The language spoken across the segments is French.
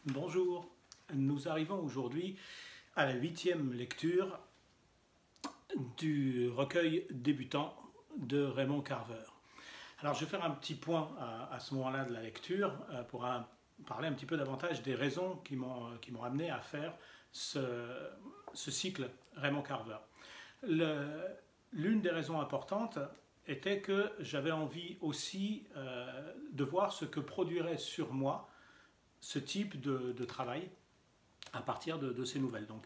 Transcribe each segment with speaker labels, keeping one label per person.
Speaker 1: Bonjour, nous arrivons aujourd'hui à la 8e lecture du recueil débutant de Raymond Carver. Alors je vais faire un petit point à ce moment-là de la lecture pour parler un petit peu davantage des raisons qui m'ont amené à faire ce cycle Raymond Carver. L'une des raisons importantes était que j'avais envie aussi de voir ce que produirait sur moi ce type de travail à partir de ces nouvelles. Donc,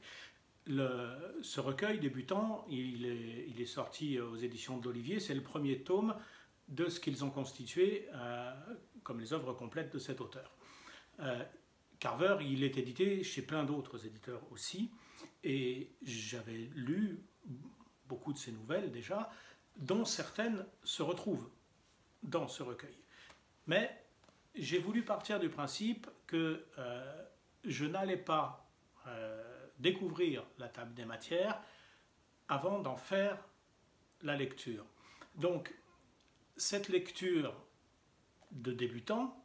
Speaker 1: ce recueil débutant, il est sorti aux éditions de l'Olivier, c'est le premier tome de ce qu'ils ont constitué comme les œuvres complètes de cet auteur. Carver, il est édité chez plein d'autres éditeurs aussi, et j'avais lu beaucoup de ses nouvelles déjà, dont certaines se retrouvent dans ce recueil. Mais j'ai voulu partir du principe que je n'allais pas découvrir la table des matières avant d'en faire la lecture. Donc, cette lecture de débutant,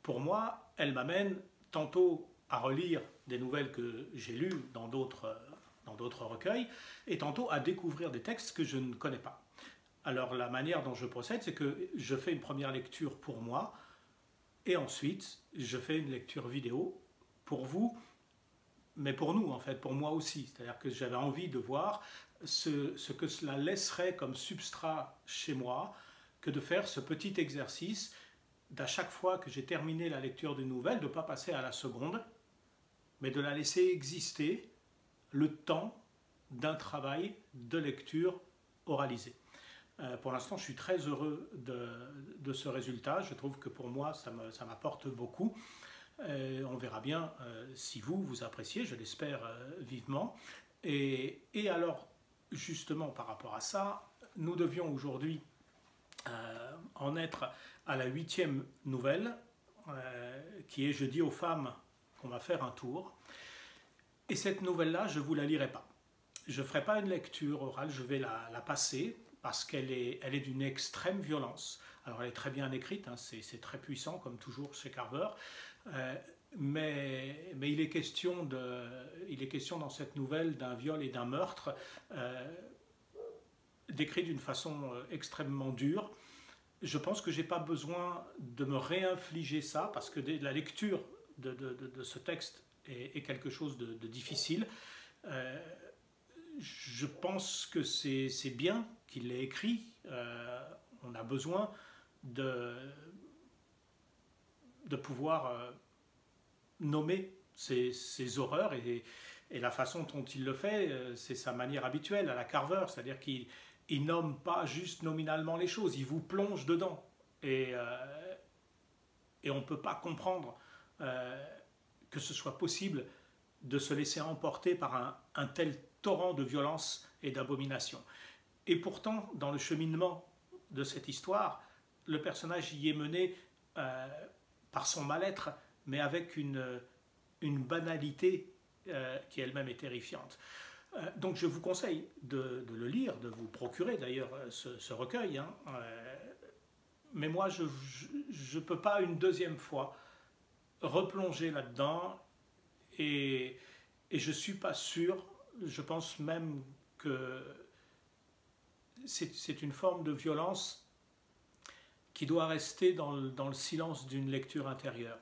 Speaker 1: pour moi, elle m'amène tantôt à relire des nouvelles que j'ai lues dans d'autres recueils, et tantôt à découvrir des textes que je ne connais pas. Alors la manière dont je procède, c'est que je fais une première lecture pour moi, et ensuite je fais une lecture vidéo pour vous, mais pour nous en fait, pour moi aussi. C'est-à-dire que j'avais envie de voir ce que cela laisserait comme substrat chez moi, que de faire ce petit exercice d'à chaque fois que j'ai terminé la lecture d'une nouvelle, de ne pas passer à la seconde, mais de la laisser exister le temps d'un travail de lecture oralisé. Pour l'instant, je suis très heureux de ce résultat. Je trouve que pour moi, ça m'apporte beaucoup. On verra bien si vous appréciez, je l'espère vivement. Et alors, justement, par rapport à ça, nous devions aujourd'hui en être à la 8e nouvelle, qui est « Je dis aux femmes qu'on va faire un tour ». Et cette nouvelle-là, je ne vous la lirai pas. Je ne ferai pas une lecture orale, je vais la passer, parce qu'elle est d'une extrême violence. Alors elle est très bien écrite, hein, c'est très puissant comme toujours chez Carver, mais il est question dans cette nouvelle d'un viol et d'un meurtre décrit d'une façon extrêmement dure. Je pense que je n'ai pas besoin de me réinfliger ça, parce que la lecture de ce texte est quelque chose de difficile. Je pense que c'est bien qu'il l'ait écrit. On a besoin de pouvoir nommer ces horreurs, et la façon dont il le fait, c'est sa manière habituelle à la Carver, c'est-à-dire qu'il nomme pas juste nominalement les choses, il vous plonge dedans, et on ne peut pas comprendre que ce soit possible de se laisser emporter par un tel torrent de violence et d'abomination. Et pourtant, dans le cheminement de cette histoire, le personnage y est mené par son mal-être, mais avec une banalité qui elle-même est terrifiante. Donc je vous conseille de le lire, de vous procurer d'ailleurs ce recueil, hein. Mais moi, je ne peux pas une deuxième fois replonger là-dedans, et je ne suis pas sûr, je pense même que c'est une forme de violence qui doit rester dans le silence d'une lecture intérieure.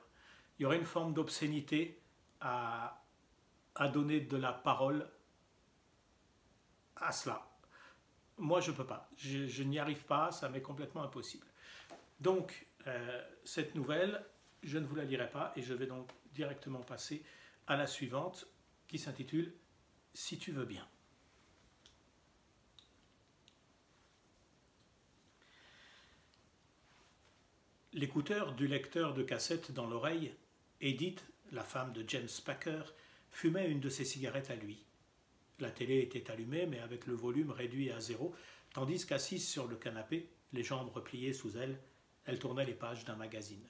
Speaker 1: Il y aurait une forme d'obscénité à donner de la parole à cela. Moi, je ne peux pas. Je n'y arrive pas, ça m'est complètement impossible. Donc, cette nouvelle, je ne vous la lirai pas, et je vais donc directement passer à la suivante, qui s'intitule « Si tu veux bien ». L'écouteur du lecteur de cassette dans l'oreille, Edith, la femme de James Packer, fumait une de ses cigarettes à lui. La télé était allumée, mais avec le volume réduit à 0, tandis qu'assise sur le canapé, les jambes repliées sous elle, elle tournait les pages d'un magazine.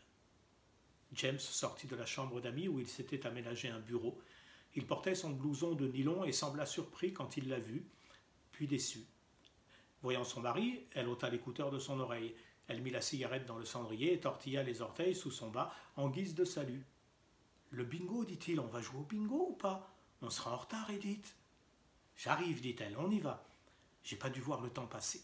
Speaker 1: James sortit de la chambre d'amis où il s'était aménagé un bureau. Il portait son blouson de nylon et sembla surpris quand il la vit, puis déçu. Voyant son mari, elle ôta l'écouteur de son oreille. Elle mit la cigarette dans le cendrier et tortilla les orteils sous son bas en guise de salut. Le bingo, dit-il, on va jouer au bingo ou pas? On sera en retard, Edith. J'arrive, dit-elle, on y va. J'ai pas dû voir le temps passer.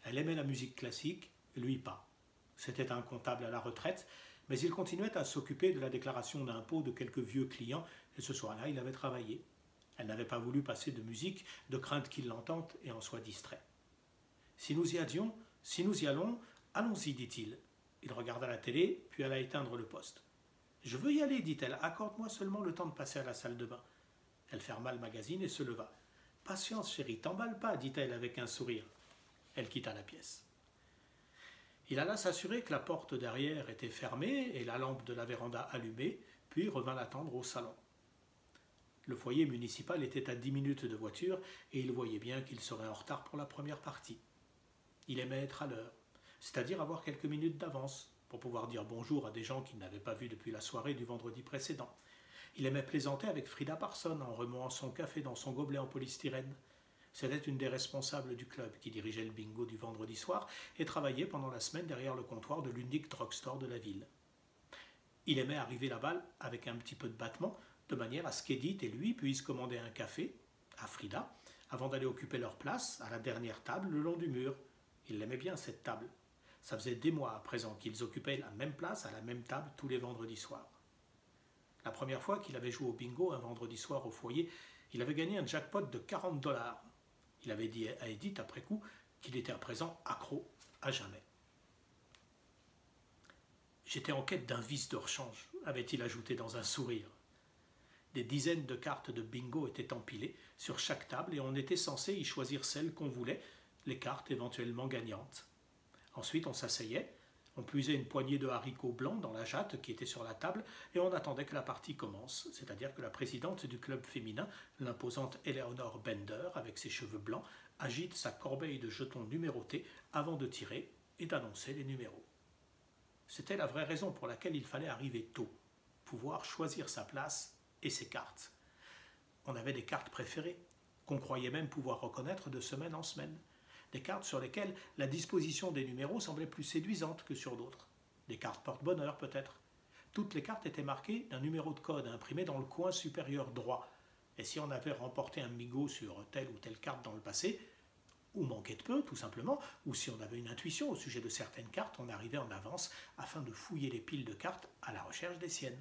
Speaker 1: Elle aimait la musique classique, lui pas. C'était un comptable à la retraite, mais il continuait à s'occuper de la déclaration d'impôt de quelques vieux clients, et ce soir-là, il avait travaillé. Elle n'avait pas voulu passer de musique, de crainte qu'il l'entende et en soit distrait. Si nous y allons, allons-y, dit-il. Il regarda la télé, puis alla éteindre le poste. Je veux y aller, dit-elle, accorde-moi seulement le temps de passer à la salle de bain. Elle ferma le magazine et se leva. Patience, chérie, t'emballe pas, dit-elle avec un sourire. Elle quitta la pièce. Il alla s'assurer que la porte derrière était fermée et la lampe de la véranda allumée, puis revint l'attendre au salon. Le foyer municipal était à 10 minutes de voiture et il voyait bien qu'il serait en retard pour la première partie. Il aimait être à l'heure, c'est-à-dire avoir quelques minutes d'avance pour pouvoir dire bonjour à des gens qu'il n'avait pas vus depuis la soirée du vendredi précédent. Il aimait plaisanter avec Frida Parson en remuant son café dans son gobelet en polystyrène. C'était une des responsables du club qui dirigeait le bingo du vendredi soir et travaillait pendant la semaine derrière le comptoir de l'unique drugstore de la ville. Il aimait arriver là-bas avec un petit peu de battement, de manière à ce qu'Edith et lui puissent commander un café à Frida avant d'aller occuper leur place à la dernière table le long du mur. Il l'aimait bien cette table. Ça faisait des mois à présent qu'ils occupaient la même place à la même table tous les vendredis soirs. La première fois qu'il avait joué au bingo un vendredi soir au foyer, il avait gagné un jackpot de 40 $. Il avait dit à Edith après coup qu'il était à présent accro à jamais. J'étais en quête d'un vice de rechange, avait-il ajouté dans un sourire. Des dizaines de cartes de bingo étaient empilées sur chaque table et on était censé y choisir celles qu'on voulait, les cartes éventuellement gagnantes. Ensuite, on s'asseyait, on puisait une poignée de haricots blancs dans la jatte qui était sur la table et on attendait que la partie commence, c'est-à-dire que la présidente du club féminin, l'imposante Eleanor Bender, avec ses cheveux blancs, agite sa corbeille de jetons numérotés avant de tirer et d'annoncer les numéros. C'était la vraie raison pour laquelle il fallait arriver tôt, pouvoir choisir sa place et ses cartes. On avait des cartes préférées, qu'on croyait même pouvoir reconnaître de semaine en semaine. Des cartes sur lesquelles la disposition des numéros semblait plus séduisante que sur d'autres. Des cartes porte-bonheur peut-être. Toutes les cartes étaient marquées d'un numéro de code imprimé dans le coin supérieur droit. Et si on avait remporté un migot sur telle ou telle carte dans le passé, ou manquait de peu tout simplement, ou si on avait une intuition au sujet de certaines cartes, on arrivait en avance afin de fouiller les piles de cartes à la recherche des siennes.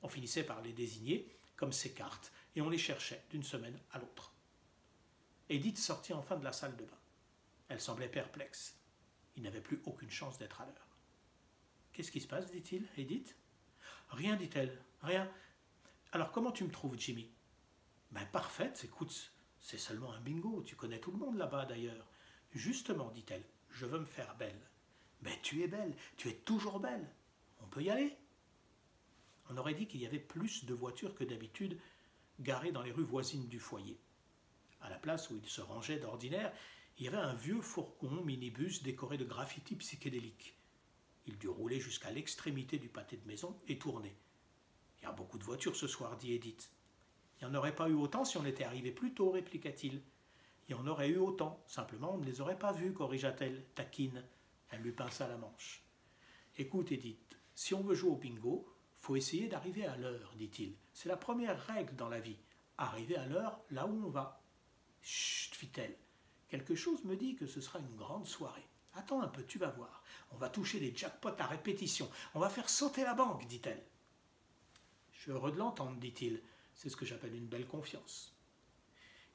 Speaker 1: On finissait par les désigner comme ces cartes et on les cherchait d'une semaine à l'autre. Edith sortit enfin de la salle de bain. Elle semblait perplexe. Il n'avait plus aucune chance d'être à l'heure. « Qu'est-ce qui se passe, dit-il, Edith ?»« Rien, dit-elle, rien. Alors comment tu me trouves, Jimmy ?»« Ben parfaite, écoute, c'est seulement un bingo, tu connais tout le monde là-bas d'ailleurs. »« Justement, dit-elle, je veux me faire belle. »« Ben tu es belle, tu es toujours belle. On peut y aller ?» On aurait dit qu'il y avait plus de voitures que d'habitude garées dans les rues voisines du foyer. À la place où il se rangeait d'ordinaire, il y avait un vieux fourgon minibus décoré de graffitis psychédéliques. Il dut rouler jusqu'à l'extrémité du pâté de maison et tourner. « Il y a beaucoup de voitures ce soir, dit Edith. »« Il n'y en aurait pas eu autant si on était arrivé plus tôt, répliqua-t-il. »« Il y en aurait eu autant, simplement on ne les aurait pas vus, corrigea-t-elle, taquine. » Elle lui pinça la manche. « Écoute, Edith, si on veut jouer au bingo, faut essayer d'arriver à l'heure, dit-il. C'est la première règle dans la vie. Arriver à l'heure là où on va. »« Chut, fit-elle. Quelque chose me dit que ce sera une grande soirée. Attends un peu, tu vas voir. On va toucher des jackpots à répétition. On va faire sauter la banque, dit-elle. Je suis heureux de l'entendre, dit-il. C'est ce que j'appelle une belle confiance.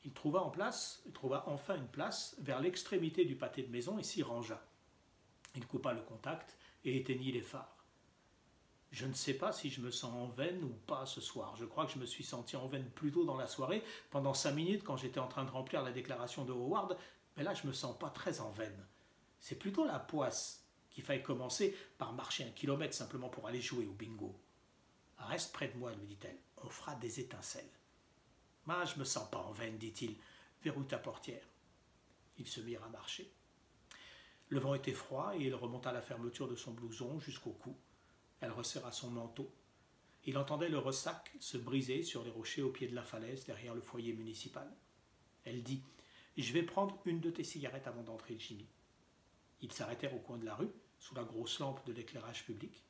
Speaker 1: Il trouva enfin une place vers l'extrémité du pâté de maison et s'y rangea. Il coupa le contact et éteignit les phares. Je ne sais pas si je me sens en veine ou pas ce soir. Je crois que je me suis senti en veine plus tôt dans la soirée, pendant 5 minutes quand j'étais en train de remplir la déclaration de Howard, mais là je me sens pas très en veine. C'est plutôt la poisse qu'il faille commencer par marcher 1 kilomètre simplement pour aller jouer au bingo. Reste près de moi, lui dit-elle, on fera des étincelles. Ah, je me sens pas en veine, dit-il, verrouille ta portière. Ils se mirent à marcher. Le vent était froid et il remonta la fermeture de son blouson jusqu'au cou. Elle resserra son manteau. Il entendait le ressac se briser sur les rochers au pied de la falaise derrière le foyer municipal. Elle dit « Je vais prendre une de tes cigarettes avant d'entrer, Jimmy. » Ils s'arrêtèrent au coin de la rue, sous la grosse lampe de l'éclairage public.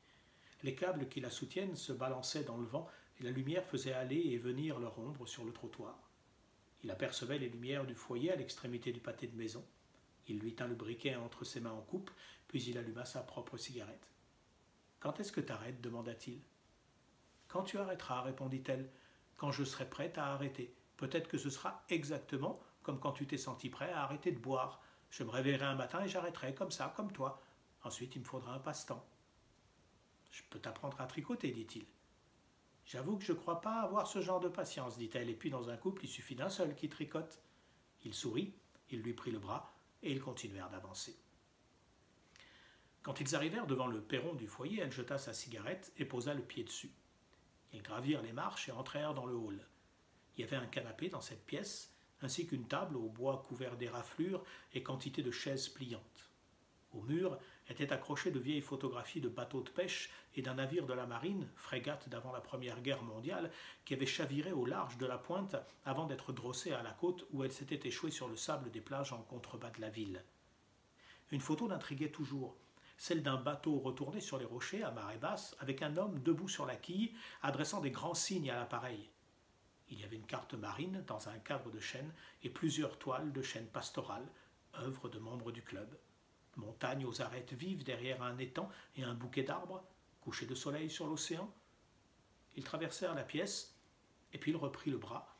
Speaker 1: Les câbles qui la soutiennent se balançaient dans le vent et la lumière faisait aller et venir leur ombre sur le trottoir. Il apercevait les lumières du foyer à l'extrémité du pâté de maison. Il lui tint le briquet entre ses mains en coupe, puis il alluma sa propre cigarette. « Quand est-ce que t'arrêtes » demanda-t-il. « Quand tu arrêteras, répondit-elle. Quand je serai prête à arrêter. Peut-être que ce sera exactement comme quand tu t'es senti prêt à arrêter de boire. Je me réveillerai un matin et j'arrêterai comme ça, comme toi. Ensuite, il me faudra un passe-temps. »« Je peux t'apprendre à tricoter, dit-il. »« J'avoue que je ne crois pas avoir ce genre de patience, dit-elle, et puis dans un couple, il suffit d'un seul qui tricote. » Il sourit, il lui prit le bras, et ils continuèrent d'avancer. Quand ils arrivèrent devant le perron du foyer, elle jeta sa cigarette et posa le pied dessus. Ils gravirent les marches et entrèrent dans le hall. Il y avait un canapé dans cette pièce, ainsi qu'une table au bois couvert d'éraflures et quantité de chaises pliantes. Au mur étaient accrochées de vieilles photographies de bateaux de pêche et d'un navire de la marine, frégate d'avant la Première Guerre mondiale, qui avait chaviré au large de la pointe avant d'être drossée à la côte où elle s'était échouée sur le sable des plages en contrebas de la ville. Une photo l'intriguait toujours, celle d'un bateau retourné sur les rochers à marée basse avec un homme debout sur la quille adressant des grands signes à l'appareil. Il y avait une carte marine dans un cadre de chêne et plusieurs toiles de chêne pastoral, œuvre de membres du club. Montagne aux arêtes vives derrière un étang et un bouquet d'arbres, coucher de soleil sur l'océan. Ils traversèrent la pièce et puis il lui reprit le bras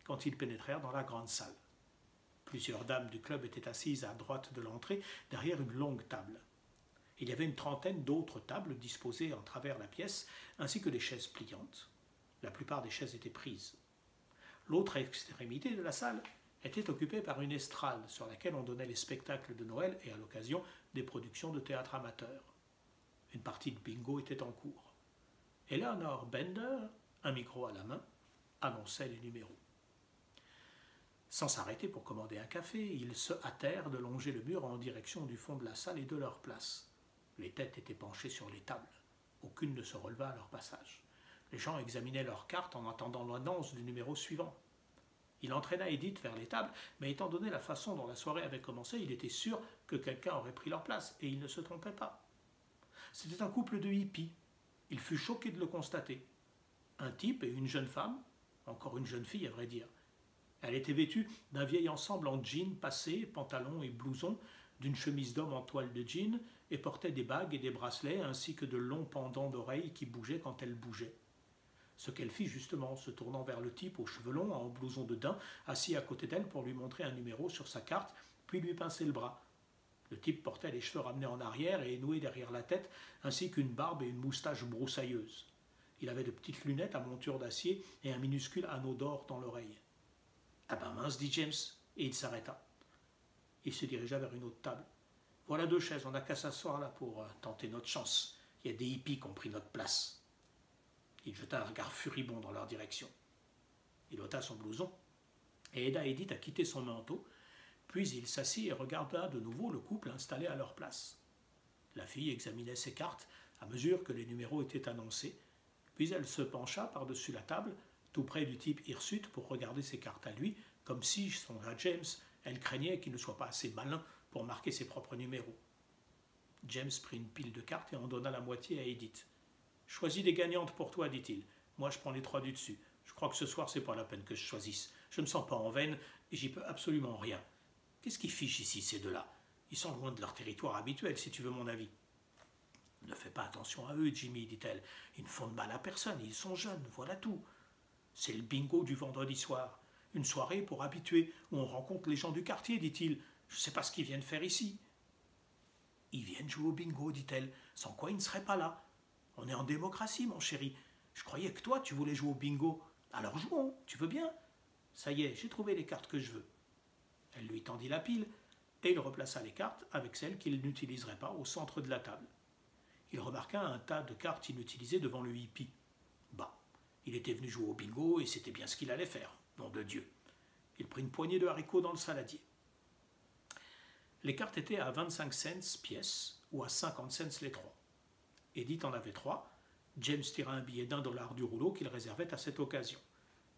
Speaker 1: quand ils pénétrèrent dans la grande salle. Plusieurs dames du club étaient assises à droite de l'entrée derrière une longue table. Il y avait une trentaine d'autres tables disposées en travers la pièce ainsi que des chaises pliantes. La plupart des chaises étaient prises. L'autre extrémité de la salle était occupée par une estrade sur laquelle on donnait les spectacles de Noël et à l'occasion des productions de théâtre amateur. Une partie de bingo était en cours. Eleanor Bender, un micro à la main, annonçait les numéros. Sans s'arrêter pour commander un café, ils se hâtèrent de longer le mur en direction du fond de la salle et de leur place. Les têtes étaient penchées sur les tables. Aucune ne se releva à leur passage. Les gens examinaient leurs cartes en attendant l'annonce du numéro suivant. Il entraîna Edith vers les tables, mais étant donné la façon dont la soirée avait commencé, il était sûr que quelqu'un aurait pris leur place, et il ne se trompait pas. C'était un couple de hippies. Il fut choqué de le constater. Un type et une jeune femme, encore une jeune fille à vrai dire. Elle était vêtue d'un vieil ensemble en jean passé, pantalon et blouson, d'une chemise d'homme en toile de jean, et portait des bagues et des bracelets, ainsi que de longs pendants d'oreilles qui bougeaient quand elle bougeait. Ce qu'elle fit justement, se tournant vers le type aux cheveux longs, en blouson de daim, assis à côté d'elle pour lui montrer un numéro sur sa carte, puis lui pincer le bras. Le type portait les cheveux ramenés en arrière et noués derrière la tête, ainsi qu'une barbe et une moustache broussailleuse. Il avait de petites lunettes à monture d'acier et un minuscule anneau d'or dans l'oreille. « Ah ben mince, dit James, et il s'arrêta. Il se dirigea vers une autre table. « Voilà 2 chaises, on n'a qu'à s'asseoir là pour tenter notre chance. Il y a des hippies qui ont pris notre place. » Il jeta un regard furibond dans leur direction. Il ôta son blouson et aida Edith à quitter son manteau, puis il s'assit et regarda de nouveau le couple installé à leur place. La fille examinait ses cartes à mesure que les numéros étaient annoncés, puis elle se pencha par-dessus la table, tout près du type hirsute pour regarder ses cartes à lui, comme si, songea James, elle craignait qu'il ne soit pas assez malin pour marquer ses propres numéros. James prit une pile de cartes et en donna la moitié à Edith. « Choisis des gagnantes pour toi, dit-il. Moi, je prends les 3 du dessus. Je crois que ce soir, c'est pas la peine que je choisisse. Je ne me sens pas en veine et j'y peux absolument rien. Qu'est-ce qu'ils fichent ici, ces deux-là? Ils sont loin de leur territoire habituel, si tu veux mon avis. » « Ne fais pas attention à eux, Jimmy, dit-elle. Ils ne font de mal à personne, ils sont jeunes, voilà tout. C'est le bingo du vendredi soir. Une soirée pour habitués, où on rencontre les gens du quartier, dit-il. Je ne sais pas ce qu'ils viennent faire ici. Ils viennent jouer au bingo, dit-elle, sans quoi ils ne seraient pas là. On est en démocratie, mon chéri. Je croyais que toi, tu voulais jouer au bingo. Alors jouons, tu veux bien? Ça y est, j'ai trouvé les cartes que je veux. Elle lui tendit la pile, et il replaça les cartes avec celles qu'il n'utiliserait pas au centre de la table. Il remarqua un tas de cartes inutilisées devant le hippie. Bah, il était venu jouer au bingo et c'était bien ce qu'il allait faire, nom de Dieu. Il prit une poignée de haricots dans le saladier. Les cartes étaient à 25 cents pièce ou à 50 cents les 3. Edith en avait 3. James tira un billet d'$1 du rouleau qu'il réservait à cette occasion.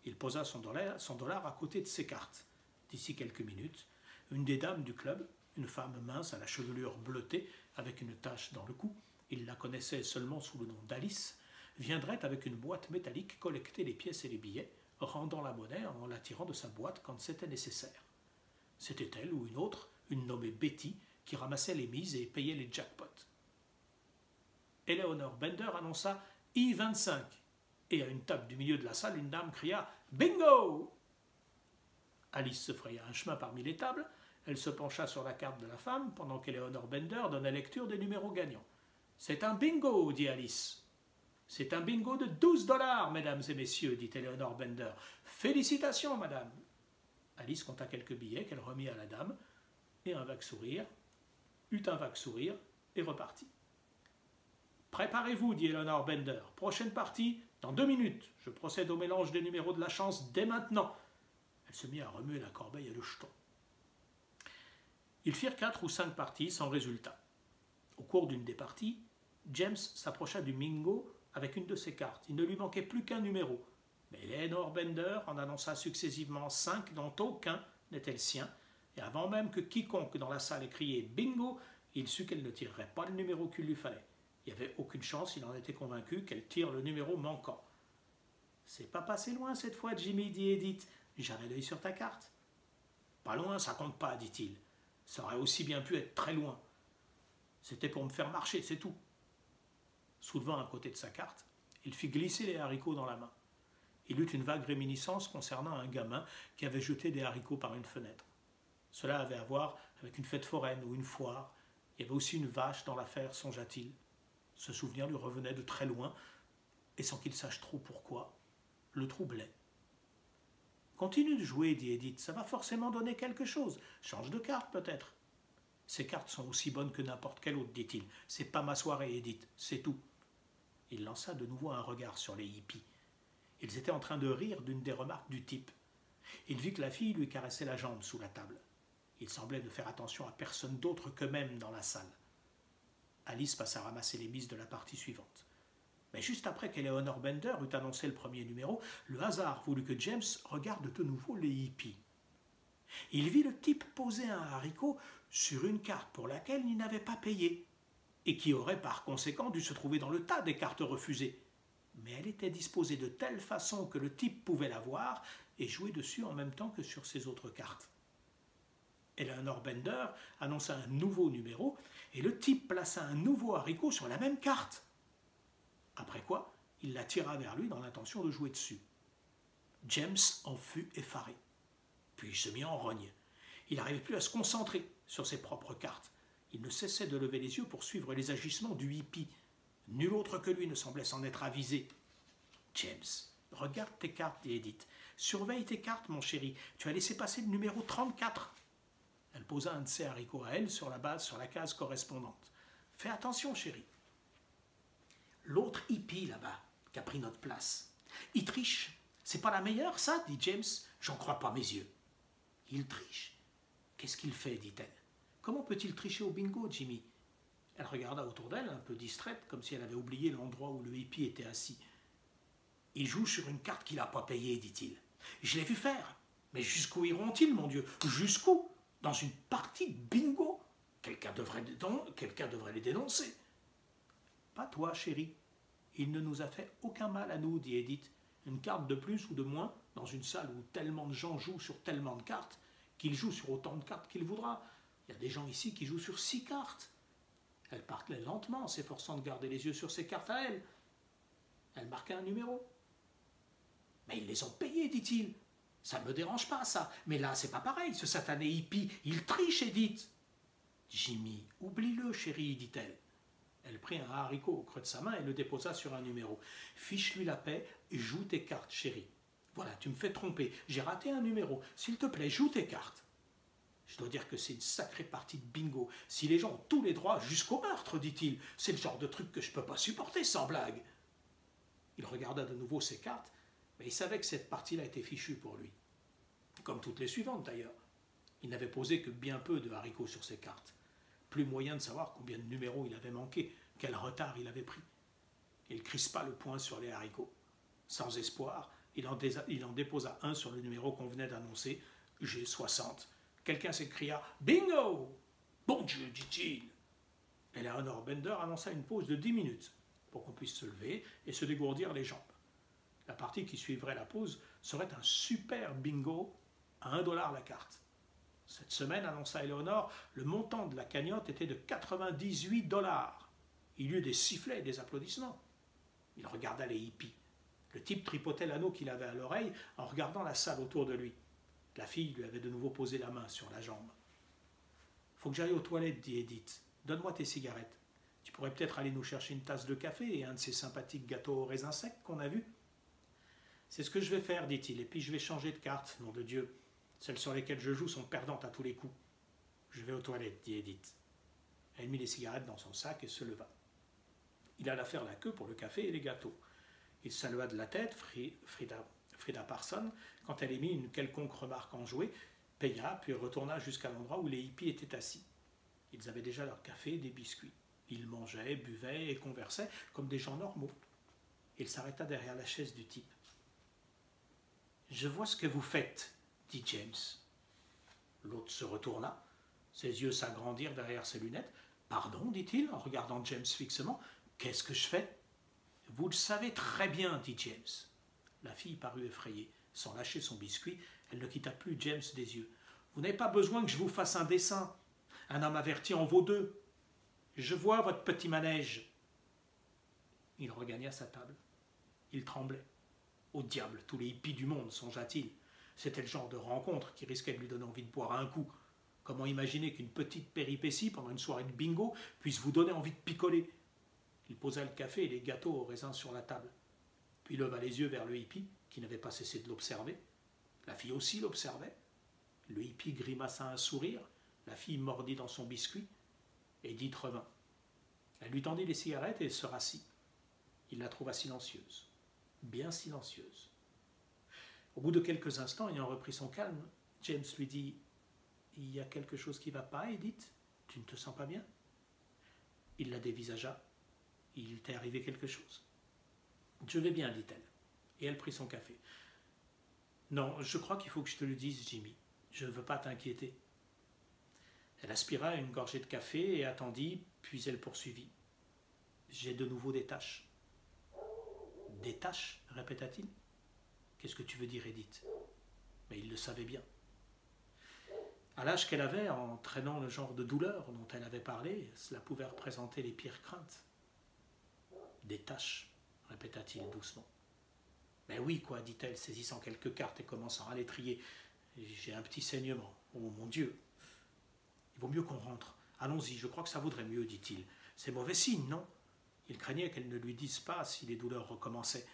Speaker 1: Il posa son dollar à côté de ses cartes. D'ici quelques minutes, une des dames du club, une femme mince à la chevelure bleutée avec une tache dans le cou, il la connaissait seulement sous le nom d'Alice, viendrait avec une boîte métallique collecter les pièces et les billets, rendant la monnaie en la tirant de sa boîte quand c'était nécessaire. C'était elle ou une autre, une nommée Betty, qui ramassait les mises et payait les jackpots. Eleanor Bender annonça « I-25 » et à une table du milieu de la salle, une dame cria « Bingo !» Alice se fraya un chemin parmi les tables. Elle se pencha sur la carte de la femme pendant qu'Eleanor Bender donnait lecture des numéros gagnants. « C'est un bingo !» dit Alice. « C'est un bingo de 12 $, mesdames et messieurs, dit Eleanor Bender. « Félicitations, madame !» Alice compta quelques billets qu'elle remit à la dame, et un vague sourire, eut un vague sourire, et repartit. « Préparez-vous, dit Eleanor Bender. Prochaine partie, dans 2 minutes. Je procède au mélange des numéros de la chance dès maintenant. » Elle se mit à remuer la corbeille et le jeton. Ils firent 4 ou 5 parties sans résultat. Au cours d'une des parties, James s'approcha du bingo avec une de ses cartes. Il ne lui manquait plus qu'un numéro. Mais Eleanor Bender en annonça successivement 5 dont aucun n'était le sien, et avant même que quiconque dans la salle ait crié « bingo », il sut qu'elle ne tirerait pas le numéro qu'il lui fallait. Il n'y avait aucune chance, il en était convaincu, qu'elle tire le numéro manquant. « C'est pas passé loin cette fois, Jimmy, dit Edith. J'avais l'œil sur ta carte. »« Pas loin, ça compte pas, dit-il. Ça aurait aussi bien pu être très loin. C'était pour me faire marcher, c'est tout. » Soulevant un côté de sa carte, il fit glisser les haricots dans la main. Il eut une vague réminiscence concernant un gamin qui avait jeté des haricots par une fenêtre. Cela avait à voir avec une fête foraine ou une foire. Il y avait aussi une vache dans l'affaire, songea-t-il. Ce souvenir lui revenait de très loin, et sans qu'il sache trop pourquoi, le troublait. « Continue de jouer, dit Edith, ça va forcément donner quelque chose. Change de carte, peut-être. »« Ces cartes sont aussi bonnes que n'importe quelle autre, dit-il. C'est pas ma soirée, Edith, c'est tout. » Il lança de nouveau un regard sur les hippies. Ils étaient en train de rire d'une des remarques du type. Il vit que la fille lui caressait la jambe sous la table. Il semblait ne faire attention à personne d'autre qu'eux-mêmes dans la salle. Alice passa ramasser les mises de la partie suivante. Mais juste après qu'Eleanor Bender eut annoncé le premier numéro, le hasard voulut que James regarde de nouveau les hippies. Il vit le type poser un haricot sur une carte pour laquelle il n'avait pas payé, et qui aurait par conséquent dû se trouver dans le tas des cartes refusées. Mais elle était disposée de telle façon que le type pouvait la voir et jouer dessus en même temps que sur ses autres cartes. Eleanor Bender annonça un nouveau numéro et le type plaça un nouveau haricot sur la même carte. Après quoi, il la tira vers lui dans l'intention de jouer dessus. James en fut effaré. Puis il se mit en rogne. Il n'arrivait plus à se concentrer sur ses propres cartes. Il ne cessait de lever les yeux pour suivre les agissements du hippie. Nul autre que lui ne semblait s'en être avisé. « James, regarde tes cartes, dit Edith. Surveille tes cartes, mon chéri. Tu as laissé passer le numéro 34. » Elle posa un de ses haricots à elle sur la case correspondante. « Fais attention, chéri. » L'autre hippie, là-bas, qui a pris notre place. « Il triche. C'est pas la meilleure, ça, dit James. J'en crois pas mes yeux. »« Il triche. Qu'est-ce qu'il fait, dit-elle. Comment peut-il tricher au bingo, Jimmy ?» Elle regarda autour d'elle, un peu distraite, comme si elle avait oublié l'endroit où le hippie était assis. « Il joue sur une carte qu'il n'a pas payée, dit-il. Je l'ai vu faire. Mais jusqu'où iront-ils, mon Dieu? Jusqu'où? Dans une partie de bingo? Quelqu'un devrait les dénoncer. »« Pas toi, chérie. Il ne nous a fait aucun mal à nous, dit Edith. Une carte de plus ou de moins, dans une salle où tellement de gens jouent sur tellement de cartes, qu'il joue sur autant de cartes qu'il voudra. Il y a des gens ici qui jouent sur 6 cartes. » Elle parlait lentement, s'efforçant de garder les yeux sur ses cartes à elle. Elle marqua un numéro. « Mais ils les ont payés, dit-il. Ça ne me dérange pas, ça. Mais là, c'est pas pareil, ce satané hippie. Il triche, Edith. »« Jimmy, oublie-le, chérie, dit-elle. » Elle prit un haricot au creux de sa main et le déposa sur un numéro. « Fiche-lui la paix et joue tes cartes, chérie. Voilà, tu me fais tromper. J'ai raté un numéro. S'il te plaît, joue tes cartes. » Je dois dire que c'est une sacrée partie de bingo. Si les gens ont tous les droits jusqu'au meurtre, dit-il, c'est le genre de truc que je ne peux pas supporter, sans blague. Il regarda de nouveau ses cartes, mais il savait que cette partie-là était fichue pour lui. Comme toutes les suivantes, d'ailleurs. Il n'avait posé que bien peu de haricots sur ses cartes. Plus moyen de savoir combien de numéros il avait manqué, quel retard il avait pris. Il crispa le poing sur les haricots. Sans espoir, il en déposa un sur le numéro qu'on venait d'annoncer, G60. Quelqu'un s'écria « Bingo !»« Bon Dieu !» dit-il. Eleanor Bender annonça une pause de 10 minutes pour qu'on puisse se lever et se dégourdir les jambes. La partie qui suivrait la pause serait un super bingo à 1 $ la carte. Cette semaine, annonça Eleanor, le montant de la cagnotte était de 98 $. Il y eut des sifflets et des applaudissements. Il regarda les hippies. Le type tripotait l'anneau qu'il avait à l'oreille en regardant la salle autour de lui. La fille lui avait de nouveau posé la main sur la jambe. « Faut que j'aille aux toilettes, dit Edith. Donne-moi tes cigarettes. Tu pourrais peut-être aller nous chercher une tasse de café et un de ces sympathiques gâteaux aux raisins secs qu'on a vus. »« C'est ce que je vais faire, dit-il, et puis je vais changer de carte, nom de Dieu. Celles sur lesquelles je joue sont perdantes à tous les coups. »« Je vais aux toilettes, dit Edith. » Elle mit les cigarettes dans son sac et se leva. Il alla faire la queue pour le café et les gâteaux. Il salua de la tête Frida Parson quand elle émit une quelconque remarque enjouée, paya, puis retourna jusqu'à l'endroit où les hippies étaient assis. Ils avaient déjà leur café et des biscuits. Ils mangeaient, buvaient et conversaient comme des gens normaux. Il s'arrêta derrière la chaise du type. « Je vois ce que vous faites, dit James. » L'autre se retourna. Ses yeux s'agrandirent derrière ses lunettes. « Pardon, dit-il, en regardant James fixement. Qu'est-ce que je fais ?»« Vous le savez très bien, dit James. » La fille parut effrayée. Sans lâcher son biscuit, elle ne quitta plus James des yeux. « Vous n'avez pas besoin que je vous fasse un dessin. Un homme averti en vaut deux. Je vois votre petit manège. » Il regagna sa table. Il tremblait. Au diable, tous les hippies du monde, songea-t-il. C'était le genre de rencontre qui risquait de lui donner envie de boire un coup. Comment imaginer qu'une petite péripétie pendant une soirée de bingo puisse vous donner envie de picoler? Il posa le café et les gâteaux au raisin sur la table. Puis leva les yeux vers le hippie, qui n'avait pas cessé de l'observer. La fille aussi l'observait. Le hippie grimaça un sourire. La fille mordit dans son biscuit. Edith revint. Elle lui tendit les cigarettes et se rassit. Il la trouva silencieuse. Bien silencieuse. Au bout de quelques instants, ayant repris son calme, James lui dit « Il y a quelque chose qui ne va pas, Edith? Tu ne te sens pas bien ?» Il la dévisagea. « Il t'est arrivé quelque chose ?»« Je vais bien, dit-elle. » Et elle prit son café. « Non, je crois qu'il faut que je te le dise, Jimmy. Je ne veux pas t'inquiéter. » Elle aspira une gorgée de café et attendit, puis elle poursuivit. « J'ai de nouveau des taches. »« Des taches ?» répéta-t-il. « Qu'est-ce que tu veux dire, Edith ?» Mais il le savait bien. À l'âge qu'elle avait, en traînant le genre de douleur dont elle avait parlé, cela pouvait représenter les pires craintes. « Des taches ?» répéta-t-il doucement. « Mais oui, quoi, dit-elle, saisissant quelques cartes et commençant à l'étrier. J'ai un petit saignement. Oh mon Dieu ! Il vaut mieux qu'on rentre. Allons-y, je crois que ça vaudrait mieux, dit-il. C'est mauvais signe, non ? » Il craignait qu'elle ne lui dise pas si les douleurs recommençaient.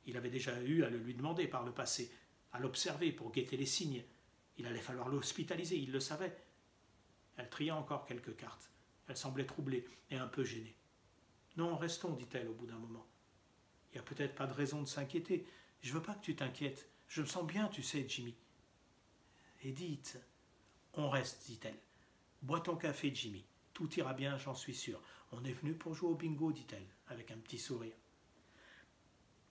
Speaker 1: Il avait déjà eu à le lui demander par le passé, à l'observer pour guetter les signes. Il allait falloir l'hospitaliser, il le savait. Elle tria encore quelques cartes. Elle semblait troublée et un peu gênée. « Non, restons, dit-elle au bout d'un moment. Il n'y a peut-être pas de raison de s'inquiéter. Je ne veux pas que tu t'inquiètes. Je me sens bien, tu sais, Jimmy. »« Edith, on reste, dit-elle. Bois ton café, Jimmy. Tout ira bien, j'en suis sûr. On est venu pour jouer au bingo, dit-elle, avec un petit sourire.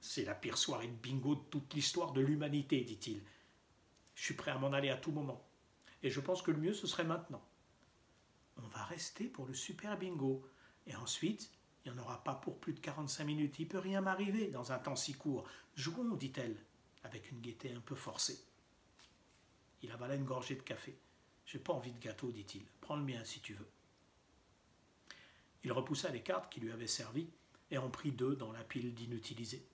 Speaker 1: C'est la pire soirée de bingo de toute l'histoire de l'humanité, dit-il. Je suis prêt à m'en aller à tout moment. Et je pense que le mieux, ce serait maintenant. On va rester pour le super bingo. Et ensuite, il n'y en aura pas pour plus de 45 minutes. Il ne peut rien m'arriver dans un temps si court. Jouons, dit-elle, avec une gaieté un peu forcée. Il avala une gorgée de café. J'ai pas envie de gâteau, dit-il. Prends le mien si tu veux. Il repoussa les cartes qui lui avaient servi et en prit 2 dans la pile d'inutilisés.